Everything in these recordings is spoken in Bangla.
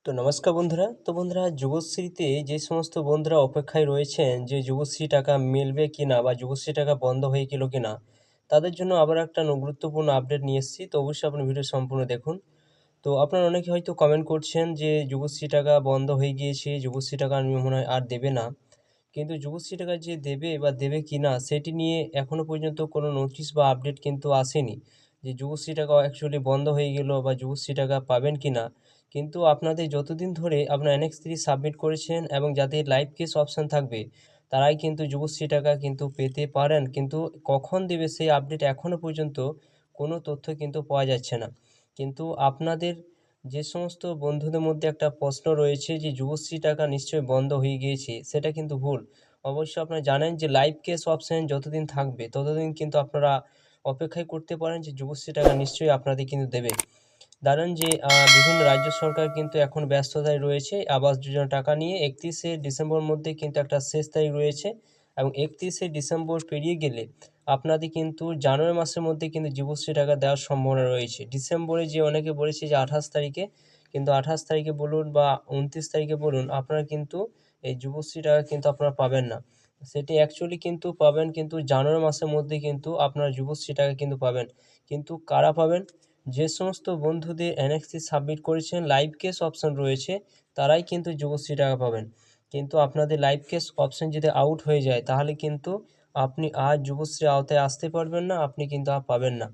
তো নমস্কার বন্ধুরা। তো বন্ধুরা, যুবশ্রীতে যে সমস্ত বন্ধুরা অপেক্ষায় রয়েছেন যে যুবশ্রী টাকা মিলবে কিনা বা যুবশ্রী টাকা বন্ধ হয়ে গেল কিনা, তাদের জন্য আবার একটা গুরুত্বপূর্ণ আপডেট নিয়ে এসেছি। তো অবশ্যই আপনি ভিডিও সম্পূর্ণ দেখুন। তো আপনারা অনেকে হয়তো কমেন্ট করছেন যে যুবশ্রী টাকা বন্ধ হয়ে গিয়েছে, যুবশ্রী টাকা আমি মনে হয় আর দেবে না। কিন্তু যুবশ্রী টাকা যে দেবে বা দেবে কিনা সেটি নিয়ে এখনো পর্যন্ত কোনো নোটিশ বা আপডেট কিন্তু আসেনি, যে যুবশ্রী টাকা অ্যাকচুয়ালি বন্ধ হয়ে গেল বা যুবশ্রী টাকা পাবেন কিনা। কিন্তু আপনাদের যতদিন ধরে আপনার NX3 সাবমিট করেছেন এবং যাদের লাইভ কেস অপশান থাকবে তারাই কিন্তু যুবশ্রী টাকা কিন্তু পেতে পারেন, কিন্তু কখন দেবে সেই আপডেট এখনো পর্যন্ত কোনো তথ্য কিন্তু পাওয়া যাচ্ছে না। কিন্তু আপনাদের যে সমস্ত বন্ধুদের মধ্যে একটা প্রশ্ন রয়েছে যে যুবশ্রী টাকা নিশ্চয়ই বন্ধ হয়ে গিয়েছে, সেটা কিন্তু ভুল। অবশ্যই আপনারা জানেন যে লাইভ কেস অপশন যতদিন থাকবে ততদিন কিন্তু আপনারা অপেক্ষায় করতে পারেন যে যুবশ্রী টাকা নিশ্চয়ই আপনাদের কিন্তু দেবে। জানেন যে বিভিন্ন রাজ্য সরকার কিন্তু এখন ব্যস্ততায় রয়েছে আবাস যোজনা টাকা নিয়ে। 31শে ডিসেম্বর মধ্যে কিন্তু একটা শেষ তারিখ রয়েছে, এবং 31শে ডিসেম্বর পেরিয়ে গেলে আপনাদের কিন্তু জানুয়ারি মাসের মধ্যে কিন্তু যুবশ্রী টাকা দেওয়ার সম্ভাবনা রয়েছে। ডিসেম্বরে যে অনেকে বলেছে যে 28 তারিখে, কিন্তু 28 তারিখে বলুন বা 29 তারিখে বলুন, আপনারা কিন্তু এই যুবশ্রী টাকা কিন্তু আপনারা পাবেন না। সেটি অ্যাকচুয়ালি কিন্তু পাবেন কিন্তু জানুয়ারি মাসের মধ্যে কিন্তু আপনারা যুবশ্রী টাকা কিন্তু পাবেন। কিন্তু কারা পাবেন? যে সমস্ত বন্ধুদের NX3 সাবমিট করেছেন লাইভ কেস অপশন রয়েছে তারাই কিন্তু যুবশ্রী টাকা পাবেন। কিন্তু আপনাদের লাইভ কেস অপশন যদি আউট হয়ে যায় তাহলে কিন্তু আপনি আর যুবশ্রী আওতায় আসতে পারবেন না, আপনি কিন্তু আর পাবেন না।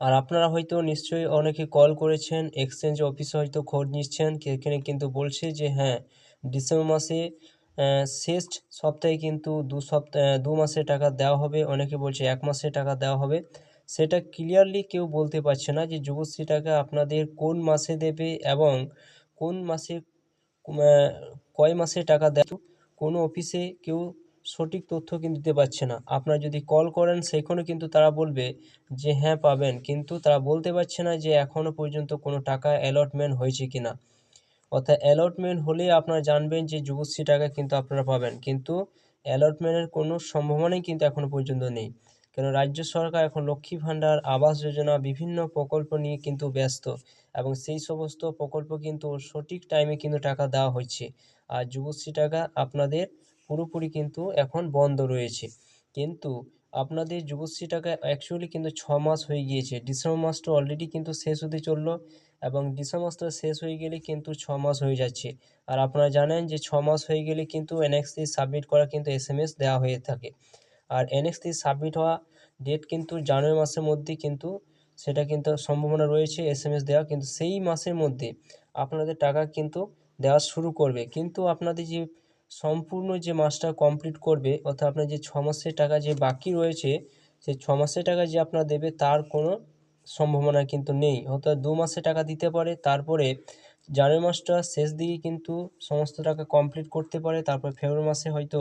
আর আপনারা হয়তো নিশ্চয়ই অনেকে কল করেছেন, এক্সচেঞ্জ অফিসে হয়তো খোঁজ নিচ্ছেন, এখানে কিন্তু বলছে যে হ্যাঁ, ডিসেম্বর মাসে শেষ সপ্তাহে কিন্তু 2 মাসের টাকা দেওয়া হবে, অনেকে বলছে 1 মাসের টাকা দেওয়া হবে। সেটা ক্লিয়ারলি কেউ বলতে পারছে না যে যুবশ্রী টাকা আপনাদের কোন মাসে দেবে এবং কোন মাসে কয় মাসে টাকা দেয়। কোনো অফিসে কেউ সঠিক তথ্য কিন্তু দিতে পারছে না। আপনারা যদি কল করেন সেখানেও কিন্তু তারা বলবে যে হ্যাঁ পাবেন, কিন্তু তারা বলতে পারছে না যে এখনও পর্যন্ত কোনো টাকা অ্যালটমেন্ট হয়েছে কিনা। অর্থাৎ অ্যালটমেন্ট হলে আপনারা জানবেন যে যুবশ্রী টাকা কিন্তু আপনারা পাবেন, কিন্তু অ্যালটমেন্টের কোনো সম্ভাবনাই কিন্তু এখনও পর্যন্ত নেই। কেন রাজ্য সরকার এখন লক্ষ্মী ভাণ্ডার, আবাস যোজনা বিভিন্ন প্রকল্প নিয়ে কিন্তু ব্যস্ত, এবং সেই সমস্ত প্রকল্প কিন্তু সঠিক টাইমে কিন্তু টাকা দেওয়া হচ্ছে। আর যুবশ্রী টাকা আপনাদের পুরোপুরি কিন্তু এখন বন্ধ রয়েছে। কিন্তু আপনাদের যুবশ্রী টাকা অ্যাকচুয়ালি কিন্তু 6 মাস হয়ে গিয়েছে। ডিসেম্বর মাসটা অলরেডি কিন্তু শেষ হতে চললো, এবং ডিসেম্বর মাসটা শেষ হয়ে গেলে কিন্তু 6 মাস হয়ে যাচ্ছে। আর আপনারা জানেন যে 6 মাস হয়ে গেলে কিন্তু NX3 সাবমিট করা কিন্তু SMS দেওয়া হয়ে থাকে। আর NX3 সাবমিট হওয়া ডেট কিন্তু জানুয়ারি মাসের মধ্যে কিন্তু সেটা কিন্তু সম্ভাবনা রয়েছে SMS দেওয়া, কিন্তু সেই মাসের মধ্যে আপনাদের টাকা কিন্তু দেওয়া শুরু করবে। কিন্তু আপনাদের যে সম্পূর্ণ যে মাসটা কমপ্লিট করবে, অর্থাৎ আপনার যে 6 মাসের টাকা যে বাকি রয়েছে, সেই 6 মাসের টাকা যে আপনারা দেবে তার কোনো সম্ভাবনা কিন্তু নেই। অর্থাৎ 2 মাসে টাকা দিতে পারে, তারপরে জানুয়ারি মাসটা শেষ দিকে কিন্তু সমস্ত টাকা কমপ্লিট করতে পারে, তারপর ফেব্রুয়ারি মাসে হয়তো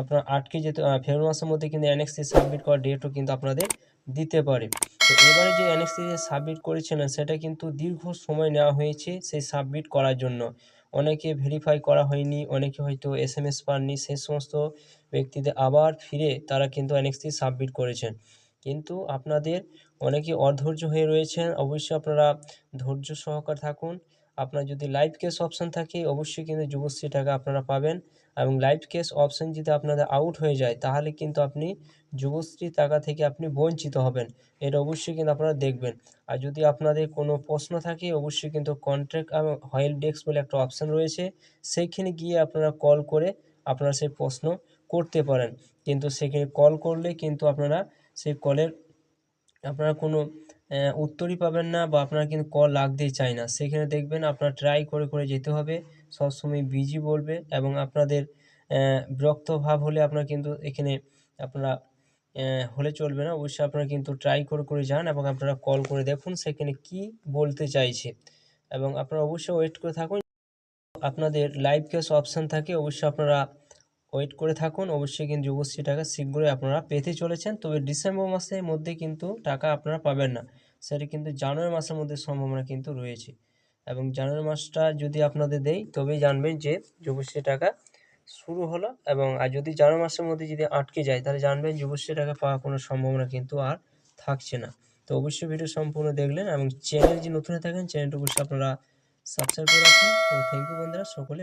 আপনার আটকে যেতে, ফেব্রুয়ারি মাসের মধ্যে কিন্তু NX3 সাবমিট করার ডেটও কিন্তু আপনাদের দিতে পারে। তো এবারে যে NX3 সাবমিট করেছিলেন সেটা কিন্তু দীর্ঘ সময় নেওয়া হয়েছে সেই সাবমিট করার জন্য। অনেকে ভেরিফাই করা হয়নি, অনেকে হয়তো SMS পাননি, সেই সমস্ত ব্যক্তিদের আবার ফিরে তারা কিন্তু NX3 সাবমিট করেছেন। কিন্তু আপনাদের অনেকে অধৈর্য হয়ে রয়েছেন, অবশ্যই আপনারা ধৈর্য সহকারে থাকুন। আপনার যদি লাইভ কেস অপশন থাকে অবশ্যই কিন্তু যুবশ্রী টাকা আপনারা পাবেন, এবং লাইভ কেস অপশন যদি আপনাদের আউট হয়ে যায় তাহলে কিন্তু আপনি যুবশ্রী টাকা থেকে আপনি বঞ্চিত হবেন। এটা অবশ্যই কিন্তু আপনারা দেখবেন। আর যদি আপনাদের কোনো প্রশ্ন থাকে অবশ্যই কিন্তু কন্ট্যাক্ট এবং হেল্প ডেস্ক বলে একটা অপশন রয়েছে, সেইখানে গিয়ে আপনারা কল করে আপনারা সেই প্রশ্ন করতে পারেন। কিন্তু সেখানে কল করলে কিন্তু আপনারা সেই কলের আপনারা কোনো উত্তরই পাবেন না, বা আপনারা কিন্তু কল লাগতেই চায় না। সেখানে দেখবেন আপনার ট্রাই করে করে যেতে হবে, সবসময় বিজি বলবে, এবং আপনাদের বিরক্ত ভাব হলে আপনারা কিন্তু এখানে আপনারা হলে চলবে না। অবশ্যই আপনারা কিন্তু ট্রাই করে করে যান এবং আপনারা কল করে দেখুন সেখানে কি বলতে চাইছে, এবং আপনারা অবশ্যই ওয়েট করে থাকুন। আপনাদের লাইভ কেস অপশান থাকে, অবশ্যই আপনারা ওয়েট করে থাকুন। অবশ্যই কিন্তু যুবশ্রী টাকা শীঘ্রই আপনারা পেতে চলেছেন। তবে ডিসেম্বর মাসের মধ্যে কিন্তু টাকা আপনারা পাবেন না, সেটা কিন্তু জানুয়ারি মাসের মধ্যে সম্ভাবনা কিন্তু রয়েছে। এবং জানুয়ারি মাসটা যদি আপনাদের দেয় তবেই জানবেন যে যুবশ্রী টাকা শুরু হলো, এবং আর যদি জানুয়ারি মাসের মধ্যে যদি আটকে যায় তাহলে জানবেন যুবশ্রী টাকা পাওয়ার কোনো সম্ভাবনা কিন্তু আর থাকছে না। তো অবশ্যই ভিডিও সম্পূর্ণ দেখলেন, এবং চ্যানেল যদি নতুন হয়ে থাকেন চ্যানেলটা অবশ্যই আপনারা সাবস্ক্রাইব করে রাখুন। তো থ্যাংক ইউ বন্ধুরা সকলে।